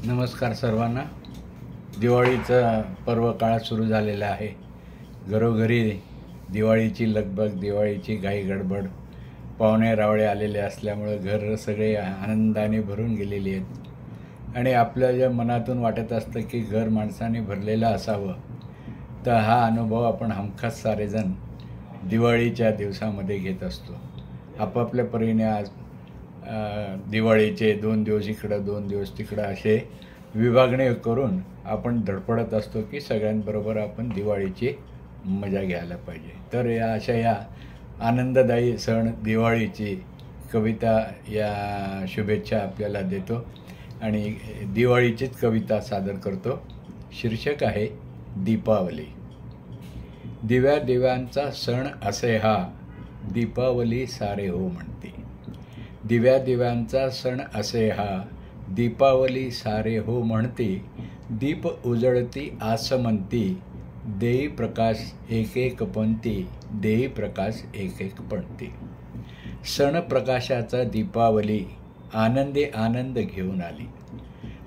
नमस्कार सर्वांना। दिवाळीचा पर्व काळ सुरू झालेला आहे। घरोघरी दिवाळीची लगबग, दिवाळीची घाई गडबड, पाहुणे रावळे आलेले असल्यामुळे घर सगळे आनंदाने भरून गेलेली आहेत आणि आपल्या ज्या मनातून वाटत असतं की घर माणसाने भरलेलं असावं, तर हा अनुभव आपण हमखास सारेजण दिवाळीच्या दिवसामध्ये घेत असतो। आपापल्या परीने आज दिवाळीचे 2 दिवस इकडं 2 दिवस तिकडं असे विभागणी करून आपण धडपडत असतो की सगळ्यांबरोबर आपण दिवाळीची मजा घ्यायला पाहिजे। तर या आनंददायी सण दिवाळीची कविता या शुभेच्छा आपल्याला देतो आणि दिवाळीचीच कविता सादर करतो। शीर्षक आहे दीपावली। दिव्या दिव्यांचा सण असे हा, दीपावली सारे हो म्हणते। दिव्या दिव्यांचा सण असे हा, दीपावली सारे हो म्हणते। दीप उजळती आसमंती, देई प्रकाश एक एक पंक्ती, देई प्रकाश एक एक पंक्ती। सण प्रकाशाचा दीपावली, आनंदी आनंद घेऊन आली।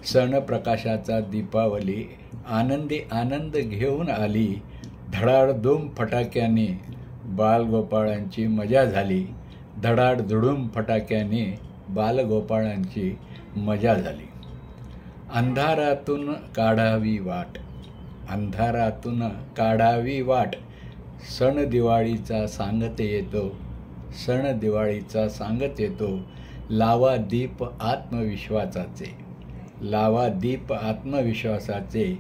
सण प्रकाशाचा दीपावली, आनंदी आनंद घेऊन आली। धडाडधूम फटाक्याने बालगोपाळांची मजा झाली। धडाडधुडूम फटाक्याने बालगोपाळांची मजा झाली। अंधारातून काढावी वाट, अंधारातून काढावी वाट। सण दिवाळीचा सांगत येतो, सण दिवाळीचा सांगत येतो। लावा दीप आत्मविश्वासाचे, लावा दीप आत्मविश्वासाचे।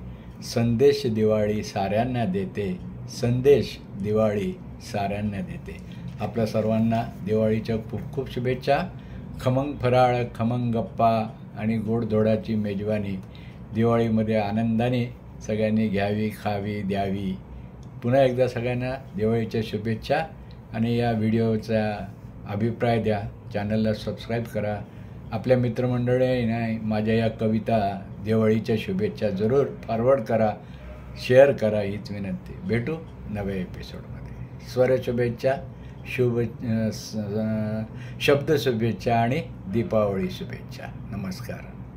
संदेश दिवाळी साऱ्यांना देते, संदेश दिवाळी साऱ्यांना देते। आपल्या सर्वांना दिवाळीच्या खूप खूप शुभेच्छा। खमंग फराळ, खमंग गप्पा आणि गोडधोडाची मेजवानी दिवाळीमध्ये आनंदाने सगळ्यांनी घ्यावी, खावी, द्यावी। पुन्हा एकदा सगळ्यांना दिवाळीच्या शुभेच्छा आणि या व्हिडिओचा अभिप्राय द्या। चॅनलला सबस्क्राईब करा। आपल्या मित्रमंडळींना माझ्या या कविता दिवाळीच्या शुभेच्छा जरूर फॉरवर्ड करा, शेअर करा हीच विनंती। भेटू नव्या एपिसोडमध्ये। स्वर शुभेच्छा, शब्द शुभेच्छा आणि दीपावली शुभेच्छा। नमस्कार।